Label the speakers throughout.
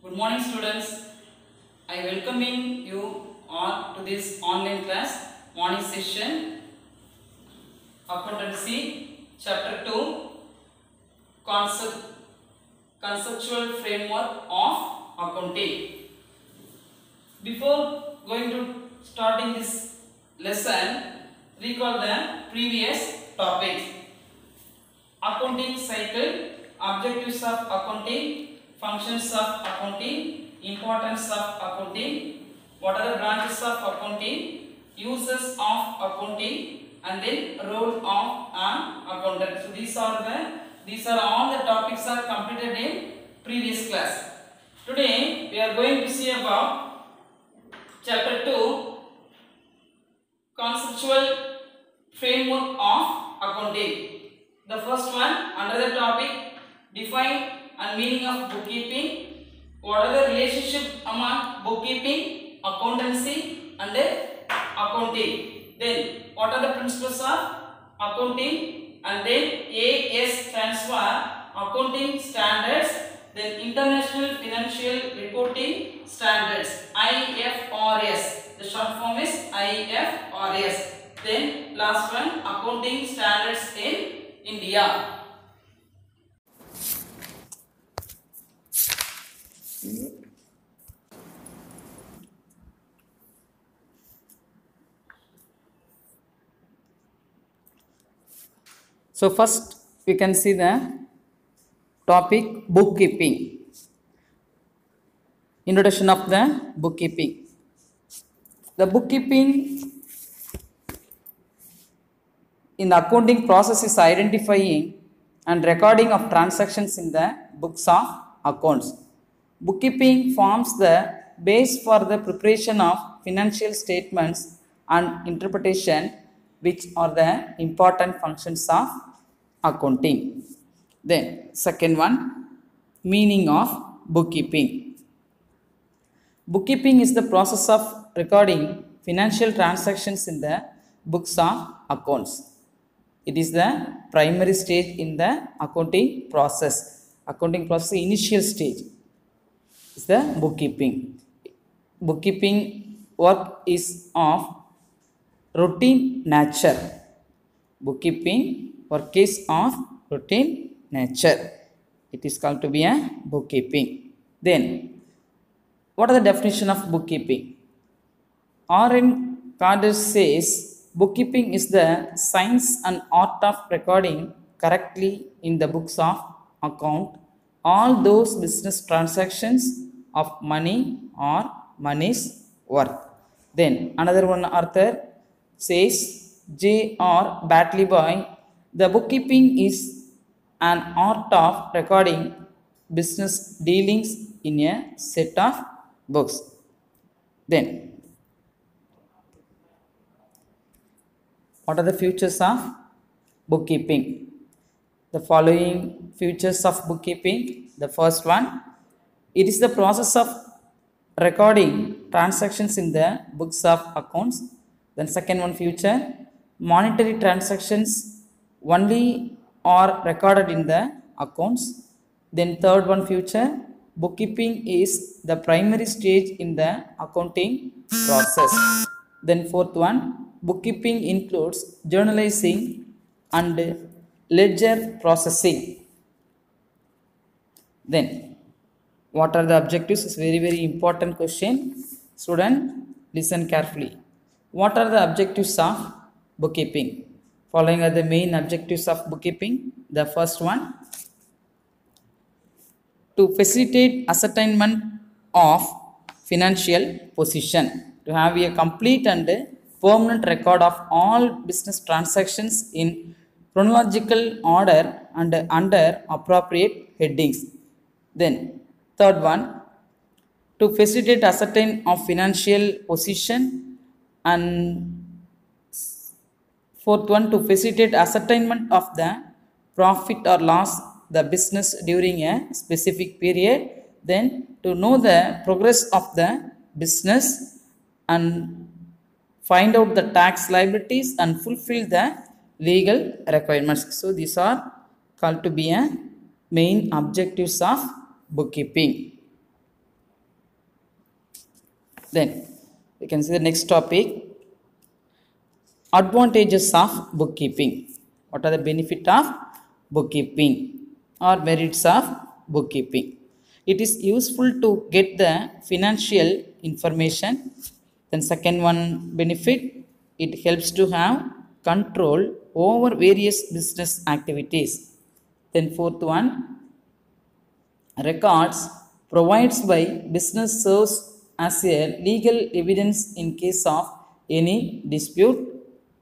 Speaker 1: Good morning, students. I welcoming you all to this online class morning session. Accountancy chapter 2 conceptual framework of accounting. Before going to starting this lesson, recall the previous topics. Accounting cycle, objectives of accounting, functions of accounting, importance of accounting, what are the branches of accounting, uses of accounting, and then role of an accountant. So these are all the topics are completed in previous class. Today we are going to see about chapter 2 conceptual framework of accounting. The first one under the topic define and meaning of bookkeeping. What are the relationship among bookkeeping, accountancy and accounting? Then what are the principles of accounting? And then AS stands for accounting standards. Then international financial reporting standards, IFRS. The short form is IFRS. Then last one, accounting standards in India. So first we can see the topic bookkeeping. Introduction of the bookkeeping. The bookkeeping in the accounting process is identifying and recording of transactions in the books of accounts. Bookkeeping forms the base for the preparation of financial statements and interpretation, which are the important functions of accounting. Then second one, meaning of bookkeeping. Bookkeeping is the process of recording financial transactions in the books of accounts. It is the primary stage in the accounting process. Accounting process initial stage is the bookkeeping. Bookkeeping work is of routine nature. Bookkeeping work is of routine nature. It is called to be a bookkeeping. Then, what are the definition of bookkeeping? R.N. Carter says, bookkeeping is the science and art of recording correctly in the books of account all those business transactions of money or money's worth. Then another one author says, J.R. Batley, the bookkeeping is an art of recording business dealings in a set of books. Then, what are the features of bookkeeping? The following features of bookkeeping. The first one, it is the process of recording transactions in the books of accounts. Then second one feature, monetary transactions only are recorded in the accounts. Then third one feature, bookkeeping is the primary stage in the accounting process. Then fourth one, bookkeeping includes journalizing and ledger processing. Then what are the objectives? Is very important question. Student, listen carefully. What are the objectives of bookkeeping? Following are the main objectives of bookkeeping. The first one, to facilitate ascertainment of financial position, to have a complete and permanent record of all business transactions in chronological order and under appropriate headings. Then third one, to facilitate ascertain of financial position, and fourth one, to facilitate ascertainment of the profit or loss the business during a specific period. Then to know the progress of the business and find out the tax liabilities and fulfill the legal requirements. So these are called to be a main objectives of bookkeeping. Then we can see the next topic, advantages of bookkeeping. What are the benefit of bookkeeping or merits of bookkeeping? It is useful to get the financial information. Then second one benefit, it helps to have control over various business activities. Then fourth one, records provides by business serves as a legal evidence in case of any dispute.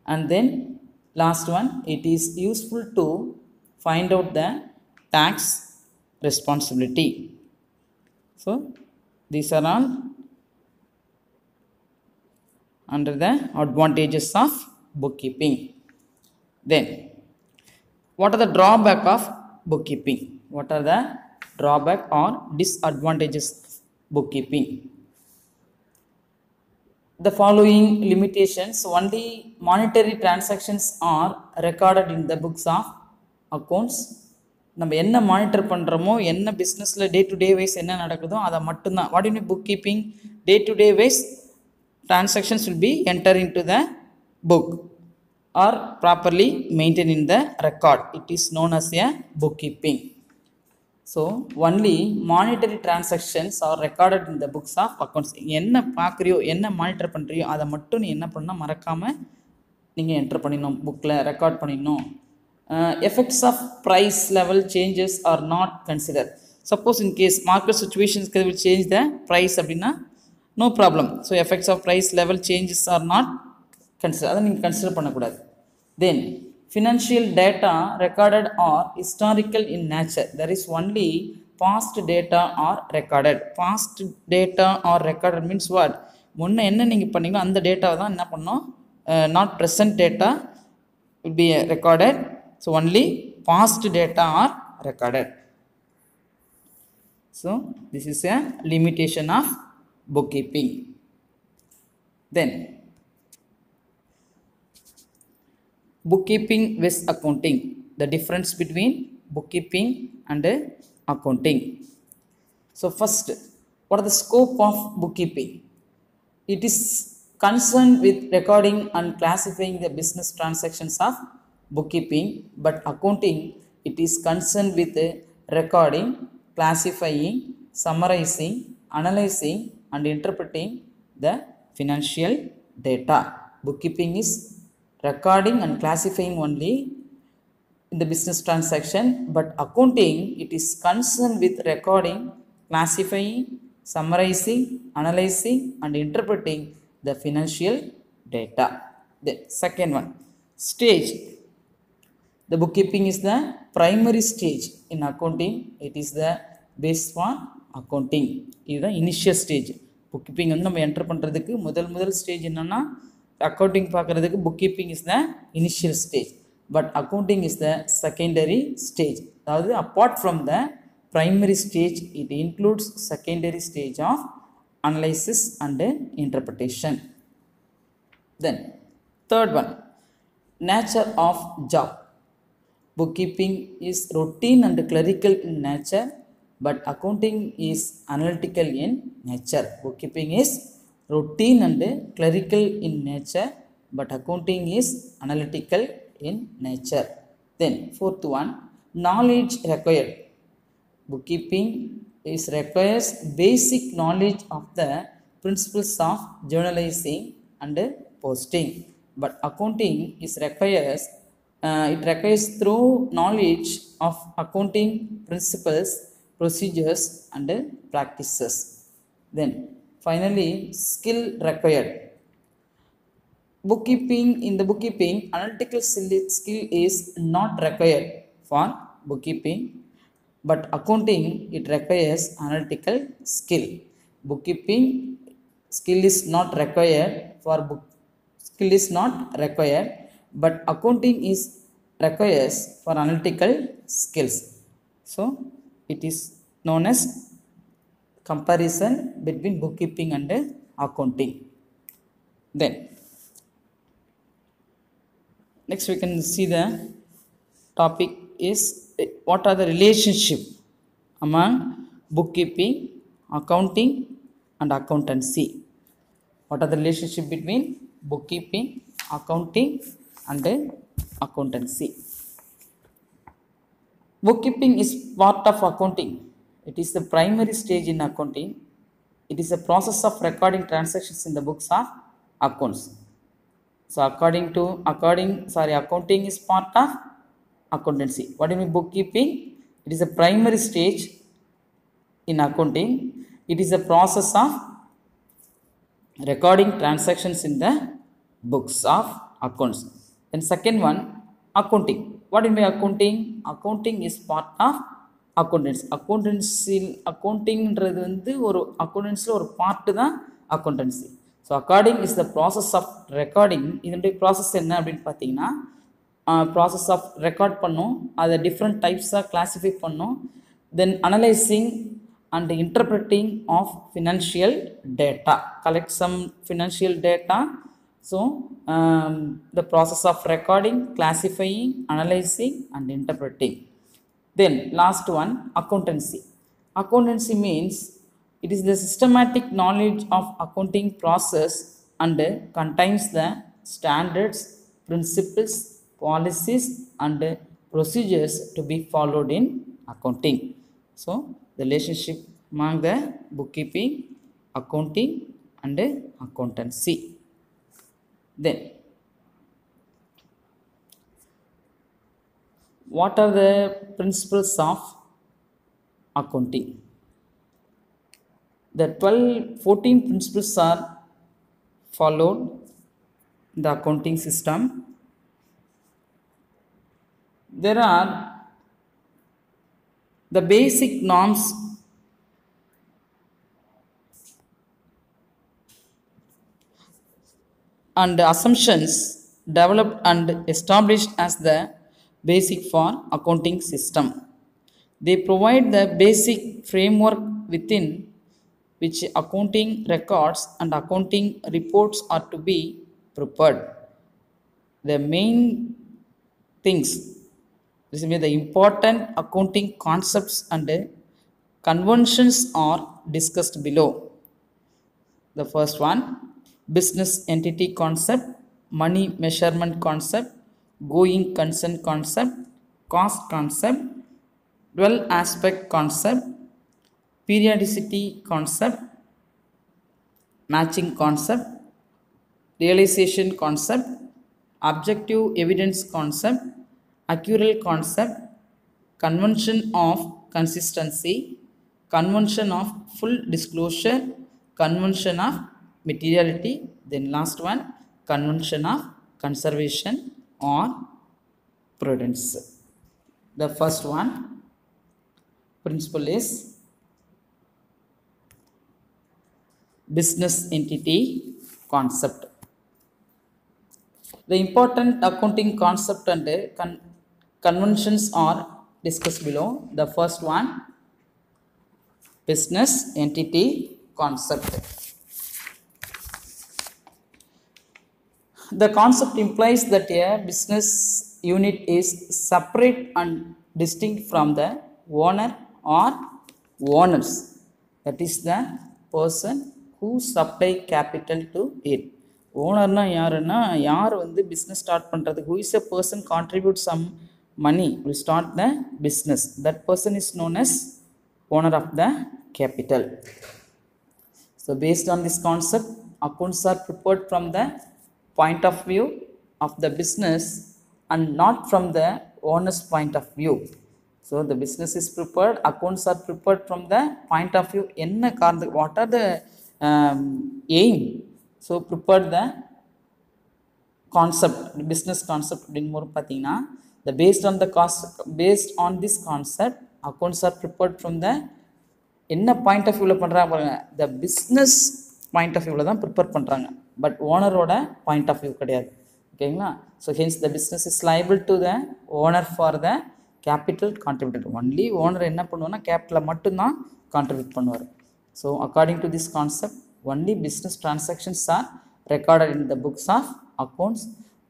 Speaker 1: And then last one, it is useful to find out the tax responsibility. So these are all under the advantages of bookkeeping. Then what are the drawback of bookkeeping? What are the drawback or disadvantages of bookkeeping? The following limitations: only monetary transactions are recorded in the books of accounts. நம்ம என்ன monitor பண்ணுறோமோ, என்ன பிஸ்னஸில் டே to day wise என்ன நடக்குதோ அதை மட்டும்தான். What in book keeping, day to day wise transactions will be entered into the book or properly maintained in the record. It is known as a bookkeeping. So only monetary transactions are recorded in the books of accounts. என்ன பார்க்குறியோ, என்ன monitor பண்ணுறியோ அதை மட்டும் நீ என்ன பண்ணால் மறக்காமல் நீங்கள் enter பண்ணிடணும், புக்கில் ரெக்கார்ட் பண்ணிடணும். Effects of price level changes are not considered. Suppose in case market situations will change the price அப்படின்னா no problem. So effects of price level changes are not considered. அதை நீங்கள் கன்சிடர் பண்ணக்கூடாது. Then financial data recorded are historical in nature. There is only past data are recorded. Past data are recorded means what? முன்ன என்ன நீங்கள் பண்ணீங்களோ அந்த டேட்டாவை தான் என்ன பண்ணோம், not present data will be recorded. So only past data are recorded. So this is a limitation of bookkeeping. Then bookkeeping with accounting. The difference between bookkeeping and accounting. So first, what are the scope of bookkeeping? It is concerned with recording and classifying the business transactions of bookkeeping, but accounting, it is concerned with recording, classifying, summarizing, analyzing and interpreting the financial data. Bookkeeping is recording and classifying only in the business transaction, but accounting, it is concerned with recording, classifying, summarizing, analyzing and interpreting the financial data. The second one, stage. The bookkeeping is the primary stage in accounting. It is the base for accounting. இதுதான் initial stage. Book வந்து நம்ம enter பண்ணுறதுக்கு முதல் stage என்னென்னா, accounting பார்க்குறதுக்கு book keeping is the initial stage, but accounting is the secondary stage. அதாவது apart from the primary stage, it includes secondary stage of analysis and interpretation. Then third one, nature of job. Bookkeeping is routine and clerical in nature, but accounting is analytical in nature. Bookkeeping is routine and clerical in nature, but accounting is analytical in nature. Then fourth one, knowledge required. Bookkeeping is requires basic knowledge of the principles of journalizing and posting, but accounting is requires it requires through knowledge of accounting principles, procedures and practices. Then finally, skill required. In the bookkeeping, analytical skill is not required for bookkeeping, but accounting, it requires analytical skill. Bookkeeping skill is not required but accounting is requires for analytical skills. So it is known as comparison between bookkeeping and accounting. Then next we can see the topic is what are the relationship among bookkeeping, accounting and accountancy. What are the relationship between bookkeeping, accounting and accountancy? Bookkeeping is part of accounting. It is the primary stage in accounting. It is a process of recording transactions in the books of accounts. So accounting is part of accountancy. What do you mean bookkeeping? It is a primary stage in accounting. It is a process of recording transactions in the books of accounts. Then second one, accounting. What do you mean accounting? Accounting is part of accountancy. Accountingன்றது வந்து ஒரு accountancy ஒரு part தான் accountancy. So according is the process of recording. இதனுடைய process என்ன அப்படின்னு பார்த்தீங்கன்னா, process of record பண்ணும், அதை டிஃப்ரெண்ட் டைப்ஸாக கிளாஸிஃபை பண்ணும். தென் analysing and interpreting of financial data, collect some financial data. So the process of recording, classifying, analyzing and interpreting. Then last one, accountancy. Accountancy means it is the systematic knowledge of accounting process and contains the standards, principles, policies and procedures to be followed in accounting. So the relationship among the bookkeeping, accounting and accountancy. Then what are the principles of accounting? The 14 principles are followed in the accounting system. There are the basic norms and assumptions developed and established as the basic for accounting system. They provide the basic framework within which accounting records and accounting reports are to be prepared. The main things, this is where the important accounting concepts and conventions are discussed below. The first one, business entity concept, money measurement concept, going concern concept, cost concept, dual aspect concept, periodicity concept, matching concept, realization concept, objective evidence concept, accrual concept, convention of consistency, convention of full disclosure, convention of materiality, then last one, convention of conservation or prudence. The first one principle is business entity concept. The important accounting concept and conventions are discussed below. The first one, business entity concept. The concept implies that a business unit is separate and distinct from the owner or owners. That is the person who supply capital to it. ஓனர்னா யாருன்னா, யார் வந்து business start பண்ணுறது, who is a person contribute some money to start the business, that person is known as owner of the capital. So based on this concept, accounts are prepared from the point of view of the business and not from the owner's point of view. So the business is prepared, accounts are prepared from the point of view, enna karanam, what are the aim. So prepare the concept, business concept அப்படினு பார்த்தீங்கன்னா, the based on this concept, accounts are prepared from the என்ன point of வியூவில் பண்ணுறாங்க பாருங்க, the business point of வியூவில் தான் prepare பண்ணுறாங்க, but ஓனரோட பாயிண்ட் ஆஃப் வியூ கிடையாது. ஓகேங்களா? So hence the business is liable to the owner for the capital contributed. Only owner என்ன பண்ணுவார்னா கேபிட்டலை மட்டும்தான் கான்ட்ரிபியூட் பண்ணுவார். So according to this concept, only business transactions are recorded in the books of accounts.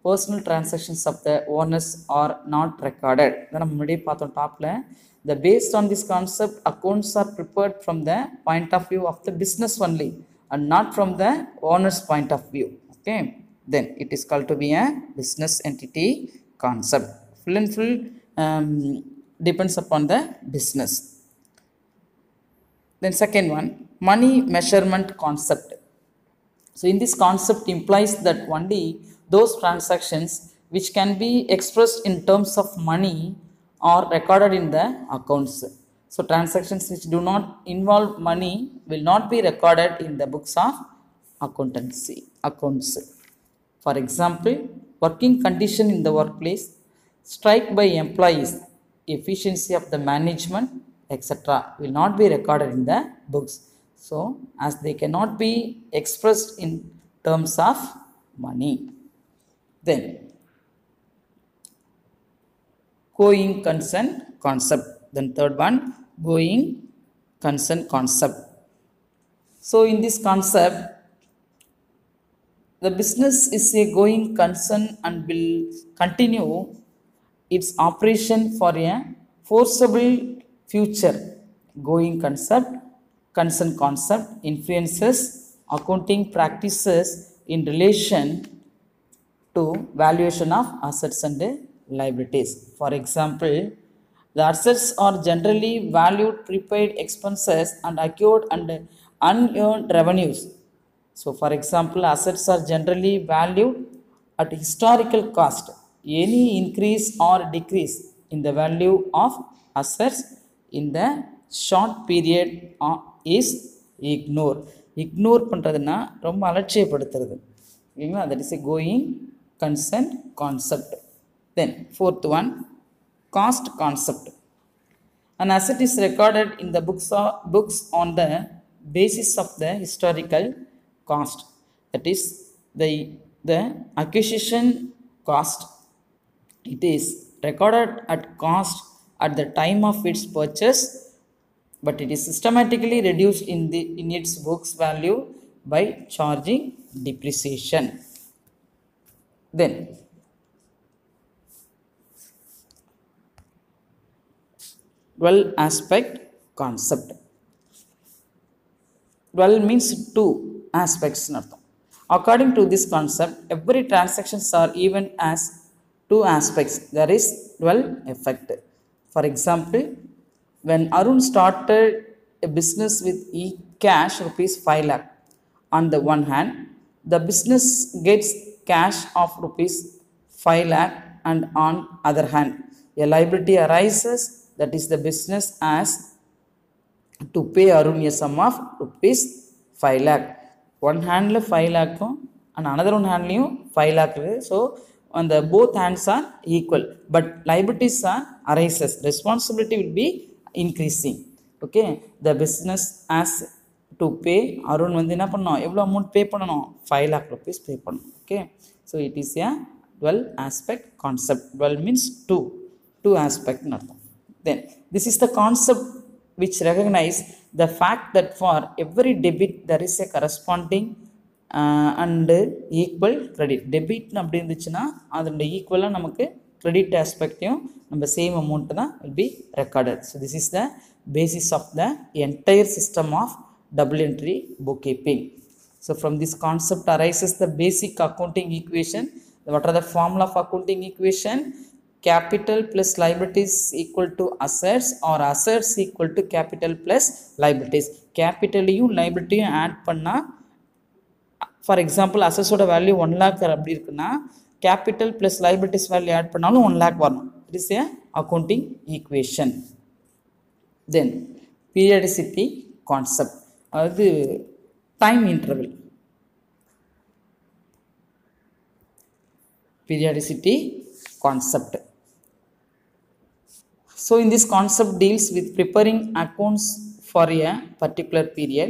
Speaker 1: Personal transactions of the owners are not recorded. Then நம்ம முன்னாடியே பார்த்தோம் டாப்பில். The based on this concept, accounts are prepared from the point of view of the business only. and not from the owner's point of view. Okay, then it is called to be a business entity concept. Full and full depends upon the business. Then second one, money measurement concept. So in this concept implies that only those transactions which can be expressed in terms of money are recorded in the accounts. So transactions which do not involve money will not be recorded in the books of accountancy accounts. For example, working condition in the workplace, strike by employees, efficiency of the management, etc. will not be recorded in the books. So, as they cannot be expressed in terms of money. Then, going concern concept. Then third one, going concern concept. So, in this concept, the business is a going concern and will continue its operation for a foreseeable future. Going concern concept influences accounting practices in relation to valuation of assets and liabilities. For example, the assets are generally valued prepaid expenses and accrued and unearned revenues. So, for example, assets are generally valued at historical cost. Any increase or decrease in the value of assets in the short period is ignored. Ignore பண்ணுறதுன்னா ரொம்ப அலட்சியப்படுத்துறது. ஓகேங்களா, that is a going concern concept. Then fourth one, cost concept. An asset is recorded in the books on the basis of the historical cost. That is the acquisition cost. It is recorded at cost at the time of its purchase, but it is systematically reduced in its books value by charging depreciation. Then dual aspect concept. Dual means two aspects. According to this concept, every transactions are even as two aspects. There is dual effect. For example, when Arun started a business with cash rupees 5 lakh, on the one hand, the business gets cash of rupees 5 lakh, and on other hand, a liability arises, that is the business has to pay Arun a sum of rupees 5 lakh. One hand 5 lakh and another one hand 5 lakh. So, on the both hands are equal, but liabilities are arises. Responsibility will be increasing. Okay, the business has to pay Arun வந்து என்ன பண்ணணும், எவ்வளோ amount pay பண்ணணும், 5 lakh rupees பே பண்ணணும். Okay, so it is a dual aspect concept. Dual means two aspect. Then this is the concept which recognize the fact that for every debit there is a corresponding and equal credit. Debit அப்படி இருந்துச்சுன்னா அதோட ஈக்குவலாக நமக்கு credit aspectயும் நம்ம same amount தான் will be recorded. So this is the basis of the entire system of double entry bookkeeping. So from this concept arises the basic accounting equation. What are the formula of accounting equation? Capital plus liabilities equal to assets, or assets equal to capital plus liabilities. Capitalலையும் liabilityயும் add பண்ணா, for example, assets oda value 1 lakh அப்படி இருக்குன்னா capital plus liabilities value add பண்ணாலும் 1 lakh வரணும். It is a accounting equation. Then periodicity concept, அதாவது time interval. Periodicity concept. So in this concept deals with preparing accounts for a particular period.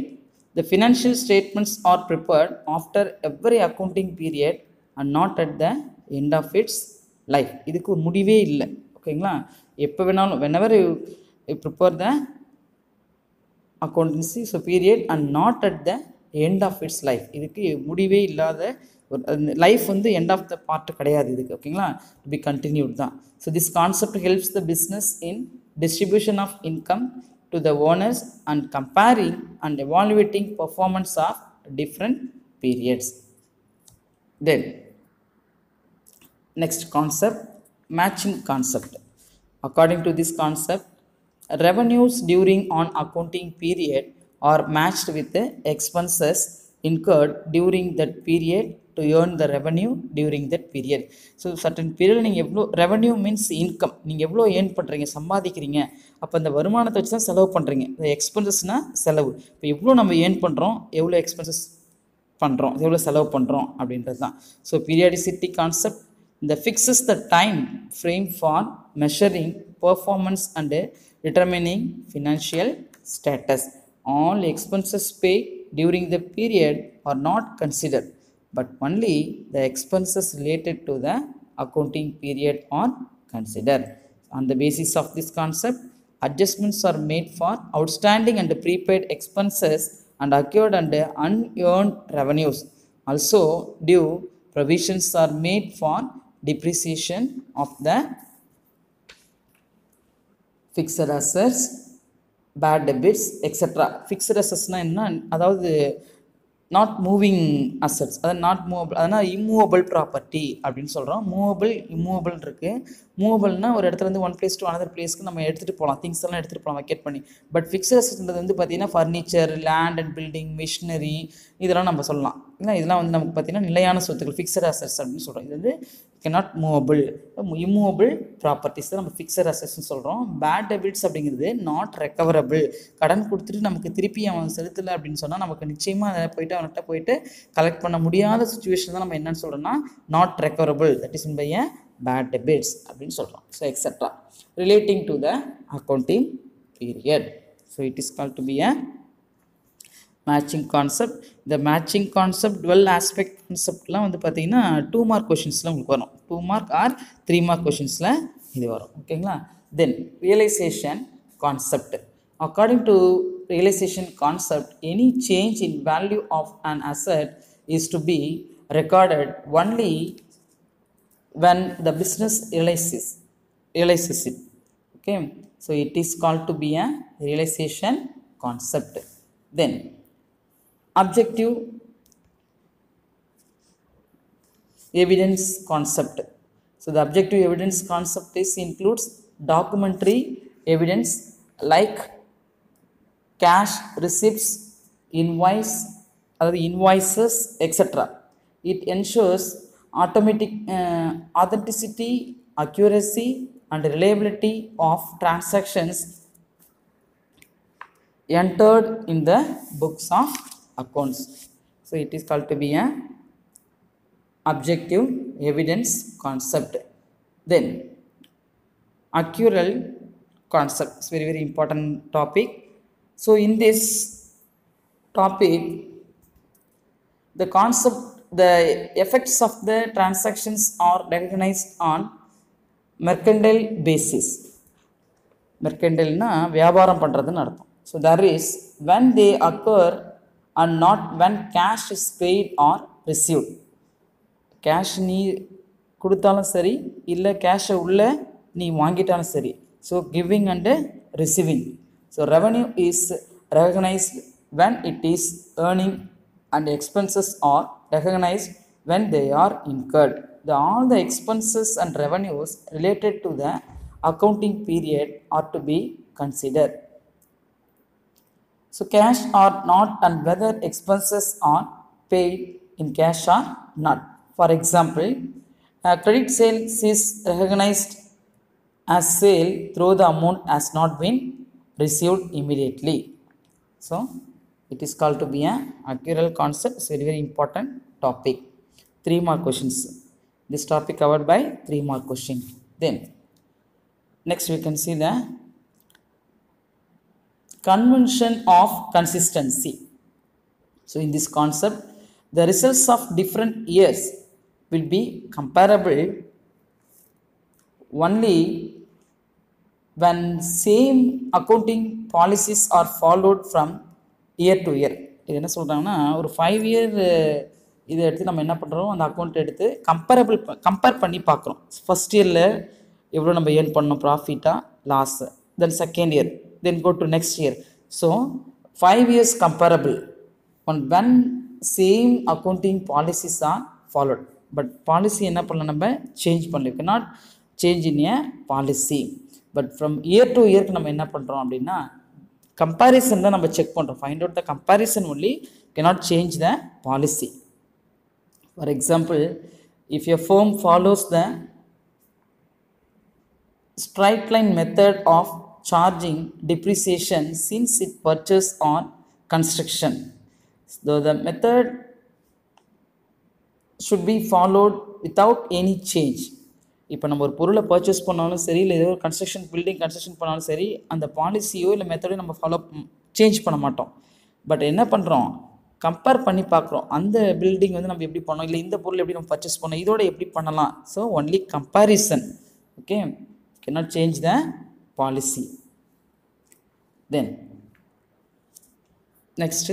Speaker 1: The financial statements are prepared after every accounting period and not at the end of its life. இதுக்கு ஒரு முடிவே இல்லை. ஓகேங்களா, எப்போ வேணாலும் whenever you prepare the accountancy so period and not at the end of its life. இதுக்கு முடிவே இல்லாத லைஃப் வந்து end of the part கிடையாது இதுக்கு. ஓகேங்களா, to be continued தான். So this concept helps the business in distribution of income to the owners and comparing and evaluating performance of different periods. Then next concept, matching concept. According to this concept, revenues during on accounting period are matched with the expenses incurred during that period to earn the revenue during that period. So certain period நீங்கள் எவ்வளோ revenue means income, நீங்கள் எவ்வளோ earn பண்ணுறீங்க, சம்பாதிக்கிறீங்க, அப்போ அந்த வருமானத்தை வச்சு தான் செலவு பண்ணுறீங்க. இந்த எக்ஸ்பென்சஸ்னால் செலவு. இப்போ எவ்வளோ நம்ம ஏர்ன் பண்ணுறோம், எவ்வளோ எக்ஸ்பென்சஸ் பண்ணுறோம், எவ்வளோ செலவு பண்ணுறோம் அப்படின்றது தான். ஸோ பீரியாடிசிட்டி கான்செப்ட் இந்த fixes the time frame for measuring performance and determining financial status. All expenses paid during the period are not considered, but only the expenses related to the accounting period are considered. On the basis of this concept, adjustments are made for outstanding and prepaid expenses and accrued and unearned revenues. Also, due provisions are made for depreciation of the fixed assets, bad debits, etc. Fixed assets na enna, அதாவது not moving assets, அதாவது not movable, அதனால் immovable property அப்படின்னு சொல்கிறோம். Movable immovable இருக்குது. மூவபிள்னால் ஒரு இடத்துல வந்து one place to another பிளேஸ்க்கு நம்ம எடுத்துகிட்டு போகலாம், திங்ஸ் எல்லாம் எடுத்துகிட்டு போகலாம் வெக்கேட் பண்ணி. பட் ஃபிக்ஸட் அசட்ன்றது வந்து பார்த்திங்கன்னா furniture, land and building, machinery, இதெல்லாம் நம்ம சொல்லலாம். இல்லை இதெல்லாம் வந்து நமக்கு பார்த்திங்கன்னா நிலையான சொத்துக்கள், ஃபிக்ஸட் அசட்ஸ் அப்படின்னு சொல்கிறோம். இது வந்து cannot மூவபிள், இம்மூவபிள் ப்ராப்பர்ட்டிஸ் தான் நம்ம ஃபிக்ஸட் அசட்ஸ்ன்னு சொல்கிறோம். பேட் டெபிட்ஸ் அப்படிங்கிறது நாட் ரெக்கவரபிள். கடன் கொடுத்துட்டு நமக்கு திருப்பி அவன் செலுத்தலை அப்படின்னு சொன்னால் நமக்கு நிச்சயமாக அதை போயிட்டு அவன்கிட்ட போயிட்டு கலெக்ட் பண்ண முடியாத சுச்சுவேஷன் தான் நம்ம என்னன்னு சொல்கிறோம்னா not recoverable, that is in by a bad debts அப்படின்னு சொல்கிறோம். So etcetera relating to the accounting period. So it is called to be a matching concept. இந்த மேட்சிங் கான்செப்ட், டுவெல் ஆஸ்பெக்ட் கான்செப்ட்லாம் வந்து பார்த்தீங்கன்னா 2 மார்க் கொஷின்ஸில் உங்களுக்கு வரும். 2 மார்க் ஆர் 3 மார்க் கொஷின்ஸில் இது வரும். ஓகேங்களா? Then realization concept. According to realization concept, any change in value of an asset is to be recorded only when the business realizes it. Okay, so it is called to be a realization concept. Then objective evidence concept. So the objective evidence concept includes documentary evidence like cash receipts, invoices, etc. It ensures authenticity, accuracy, and reliability of transactions entered in the books of accounts. So it is called to be a objective evidence concept. Then accrual concept is very, very important topic. So in this topic, the concept, the effects of the transactions are recognized on mercantile basis. Mercantile na வியாபாரம் பண்றதுன்னு அர்த்தம். So that is when they occur and not when cash is paid or received. Cash நீ கொடுத்தாலும் சரி, இல்லை கேஷை உள்ள நீ வாங்கிட்டாலும் சரி. So giving and receiving. So revenue is recognized when it is earning and expenses are recognized when they are incurred. All the expenses and revenues related to the accounting period are to be considered. So cash or not and whether expenses are paid in cash or not. For example, a credit sale is recognized as sale though the amount has not been received immediately. So it is called to be a accrual concept. It's very, very important topic. 3 mark questions. This topic covered by 3 mark question. Then next we can see the convention of consistency. So in this concept, the results of different years will be comparable only when same accounting policies are followed from year to year. இது என்ன சொல்கிறாங்கன்னா, ஒரு 5 year இதை எடுத்து நம்ம என்ன பண்ணுறோம், அந்த அக்கௌண்ட் எடுத்து கம்பேர் பண்ணி பார்க்குறோம். ஃபஸ்ட் இயரில் எவ்வளோ நம்ம ஏர்ன் பண்ணோம், ப்ராஃபிட்டா loss, then second year, then go to next year. So 5 years comparable on when same accounting policies are followed, but policy என்ன பண்ணலாம் நம்ம change பண்ணலாம். You cannot change in a policy, but from year to year நம்ம என்ன பண்றோம் அப்படின்னா comparison தான் நம்ம check பண்றோம். Find out the comparison only, cannot change the policy. For example, if your firm follows the straight line method of charging depreciation since it purchased on construction, so the method should be followed without any change. இப்போ நம்ம ஒரு பொருளை purchase பண்ணாலும் சரி, இல்லை ஏதோ ஒரு building construction பண்ணாலும் சரி, அந்த பாலிசியோ இல்லை மெத்தடோ நம்ம சேஞ்ச் பண்ண மாட்டோம். பட் என்ன பண்ணுறோம், கம்பேர் பண்ணி பார்க்குறோம். அந்த பில்டிங் வந்து நம்ம எப்படி பண்ணோம், இல்லை இந்த பொருள் எப்படி நம்ம பர்ச்சேஸ் பண்ணோம், இதோட எப்படி பண்ணலாம். So only comparison. Okay, cannot change the policy. Then next,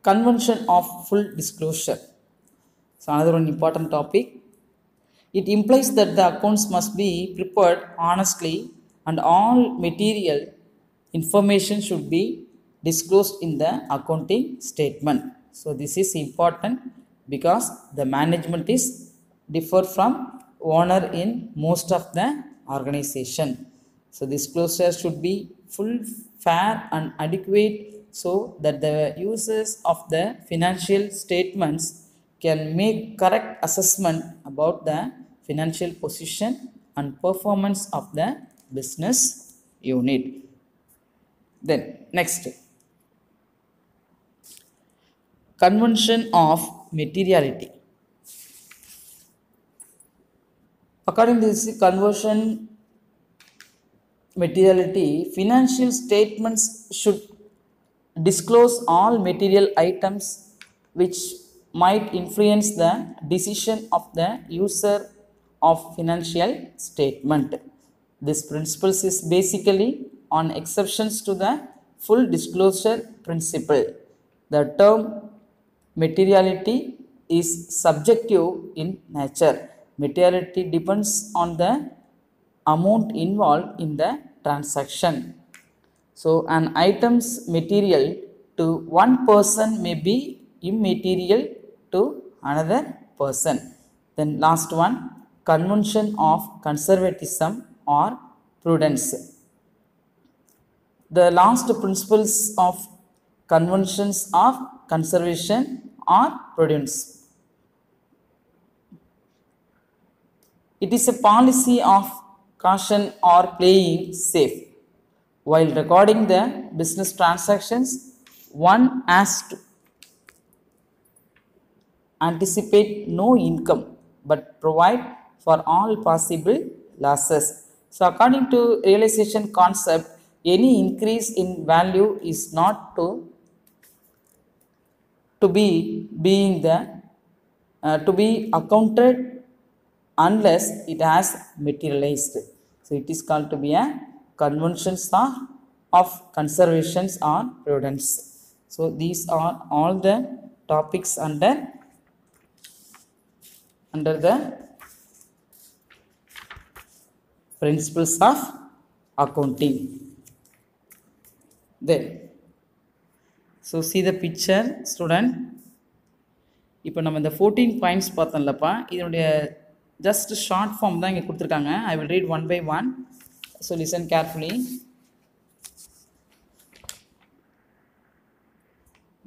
Speaker 1: convention of full disclosure. So another one important topic. It implies that the accounts must be prepared honestly and all material information should be disclosed in the accounting statement. So this is important because the management is differ from owner in most of the organization. So disclosure should be full, fair and adequate so that the users of the financial statements can make correct assessment about the financial position and performance of the business unit. Then next, convention of materiality. According to this conversion materiality, financial statements should disclose all material items which might influence the decision of the user of financial statement. This principle is basically on exceptions to the full disclosure principle. The term materiality is subjective in nature. Materiality depends on the amount involved in the transaction. So an item's material to one person may be immaterial to another person. Then last one, convention of conservatism or prudence. The last principles of conventions of conservation or prudence. It is a policy of caution or playing safe. While recording the business transactions, one has to anticipate no income but provide for all possible losses. So according to realization concept, any increase in value is not to be accounted unless it has materialized. So it is called to be a conventions of conservations or prudence. So these are all the topics under the principles of accounting. Then, so see the picture, student. இப்போ நம்ம இந்த 14 points பார்த்தோம்லப்பா, இதனுடைய just short form தான் இங்கே கொடுத்துருக்காங்க. I will read one by one, so listen carefully.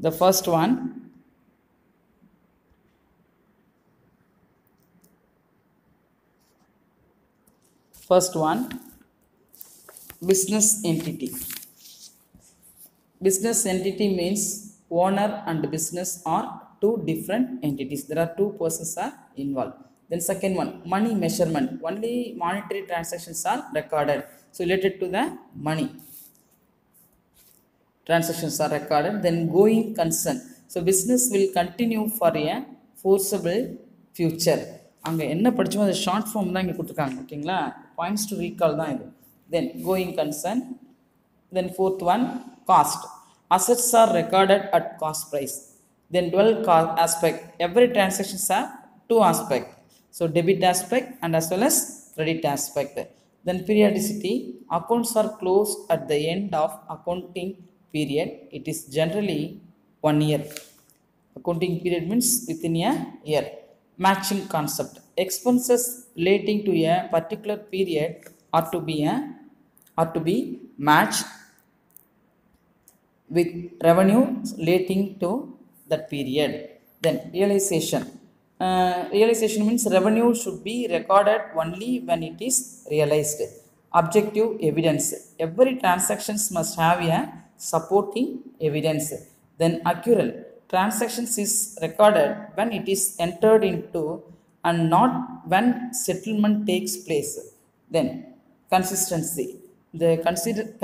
Speaker 1: The first one, business entity. Business entity means owner and business are two different entities. There are two persons are involved. Then second one, money measurement. Only monetary transactions are recorded. So related to the money transactions are recorded. Then going concern. So business will continue for a foreseeable future. அங்கே என்ன படிச்சோமோ அது short form தான் இங்கே கொடுத்துருக்காங்க. ஓகேங்களா, points to recall தான் இது. Then going concern. Then fourth one, cost. Assets are recorded at cost price. Then dual aspect. Every transactions have two aspects. So debit aspect and as well as credit aspect. Then periodicity. Accounts are closed at the end of accounting period. It is generally 1 year. Accounting period means within a year. Matching concept. Expenses relating to a particular period are to be matched with revenue relating to that period. Then realization. Realization means revenue should be recorded only when it is realized. Objective evidence. Every transactions must have a supporting evidence. Then accrual. Transactions is recorded when it is entered into and not when settlement takes place. Then consistency. The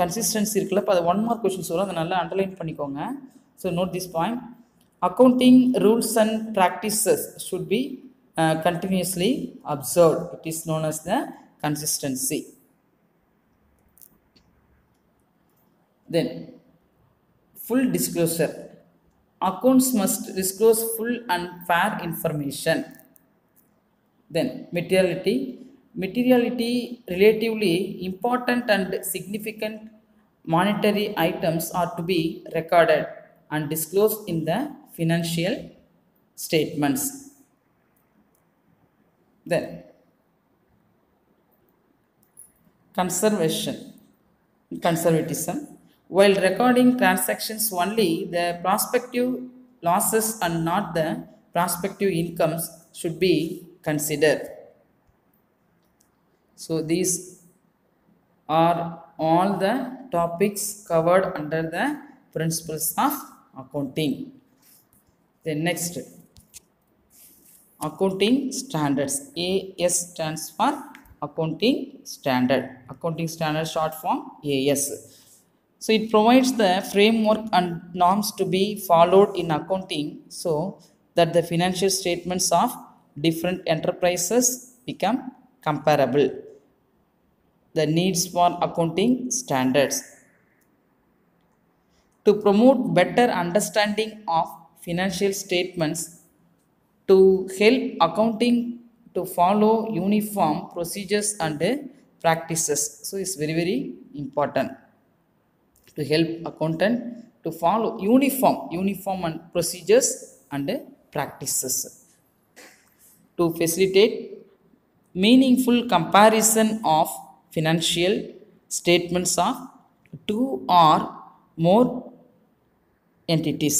Speaker 1: consistency இருக்குல்ல, இப்போ அது 1 mark questions வரும், அதை நல்லா underline பண்ணிக்கோங்க. So note this point. Accounting rules and practices should be continuously observed. It is known as the consistency. Then full disclosure. Accounts must disclose full and fair information. Then materiality. Materiality, relatively important and significant monetary items are to be recorded and disclosed in the financial statements. Then conservatism. While recording transactions only, the prospective losses and not the prospective incomes should be considered. So these are all the topics covered under the principles of accounting. Then next, accounting standards. AS stands for accounting standard. Accounting standard short form AS. So it provides the framework and norms to be followed in accounting so that the financial statements of different enterprises become comparable. The needs for accounting standards. To promote better understanding of financial statements, to help accounting to follow uniform procedures and practices. So it's very, very important to help accountant to follow uniform and procedures and practices. To facilitate meaningful comparison of financial statements of 2 or more entities.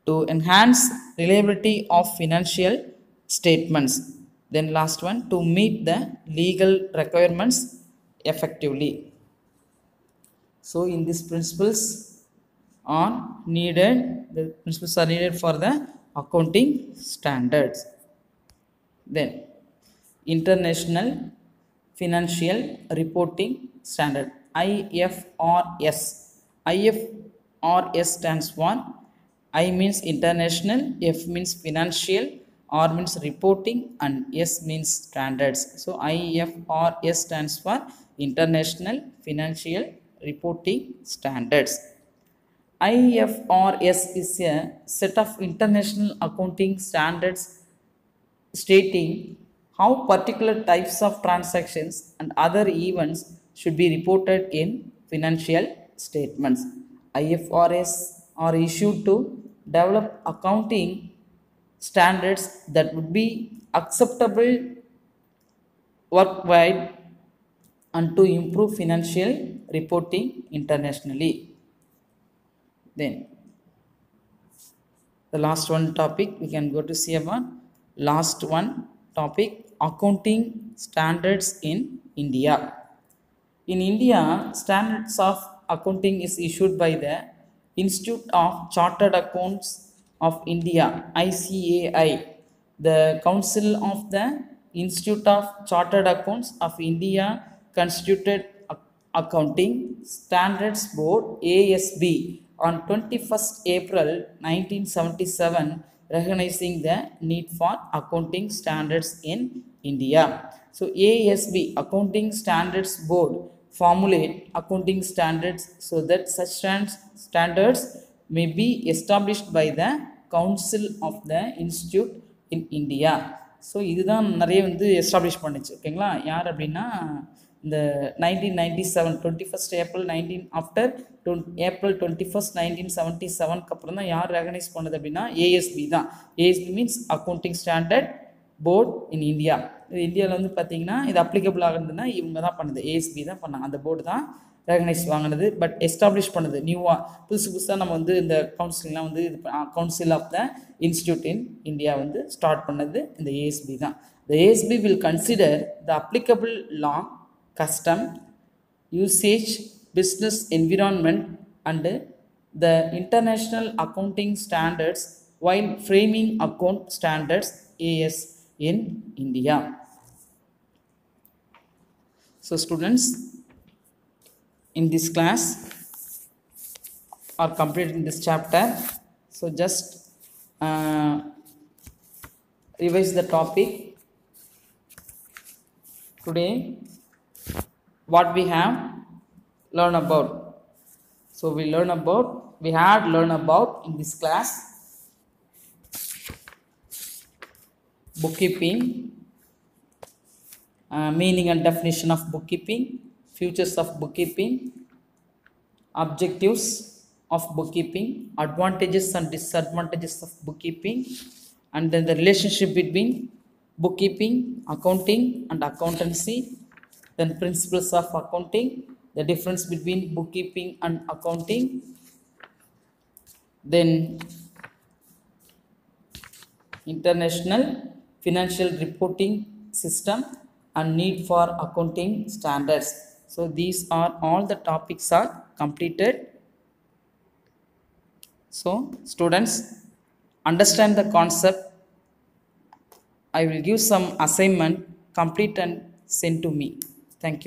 Speaker 1: To enhance reliability of financial statements. Then last one, to meet the legal requirements effectively. So in these principles are needed, the principles are needed for the accounting standards. Then International Financial Reporting Standard, IFRS. IFRS stands for I means international, F means financial, R means reporting, and S means standards. So IFRS stands for International Financial Reporting Standards. IFRS is a set of international accounting standards stating how particular types of transactions and other events should be reported in financial statements. IFRS are issued to develop accounting standards that would be acceptable worldwide and to improve financial reporting internationally. Then the last one topic we can go to see about. Last one topic, accounting standards in India. In India, standards of accounting is issued by the Institute of Chartered Accountants of India, ICAI. The Council of the Institute of Chartered Accountants of India constituted Accounting Standards Board, ASB, on 21st April 1977, recognizing the need for accounting standards in India. So ASB, Accounting Standards Board, formulate accounting standards so that such standards may be established by the Council of the Institute in India. So இதுதான் நிறைய வந்து establish பண்ணிச்சு. ஓகேங்களா, யார் அப்படின்னா the 1997 21st April 19 after April 21st 1977 அப்புறம் தான் யார் ரெகனைஸ் பண்ணது அப்படின்னா ஏஎஸ்பி தான். ASB means accounting standard board in India. இது இந்தியாவில் வந்து பார்த்தீங்கன்னா இது அப்ளிகபிள் ஆகுதுன்னா இவங்க தான் பண்ணுது, ஏஎஸ்பி தான் பண்ணாங்க. அந்த போர்டு தான் ரெகனைஸ் வாங்கினது. பட் எஸ்டாப்ளிஷ் பண்ணது நியூவாக புதுசாக நம்ம வந்து இந்த கவுன்சிலிங்லாம் வந்து இது council of the institute in India வந்து ஸ்டார்ட் பண்ணது இந்த ஏஎஸ்பி தான். The ASB will consider the applicable law, custom, usage, business environment and the international accounting standards while framing account standards AS in India. So students, in this class are completed in this chapter. So just revise the topic. Today what we have learn about. So we had learned about in this class bookkeeping, meaning and definition of bookkeeping, features of bookkeeping, objectives of bookkeeping, advantages and disadvantages of bookkeeping, and then the relationship between bookkeeping, accounting and accountancy, then principles of accounting, the difference between bookkeeping and accounting, then international financial reporting system and need for accounting standards. So these are all the topics are completed. So students, understand the concept. I will give some assignment, complete and send to me. Thank you.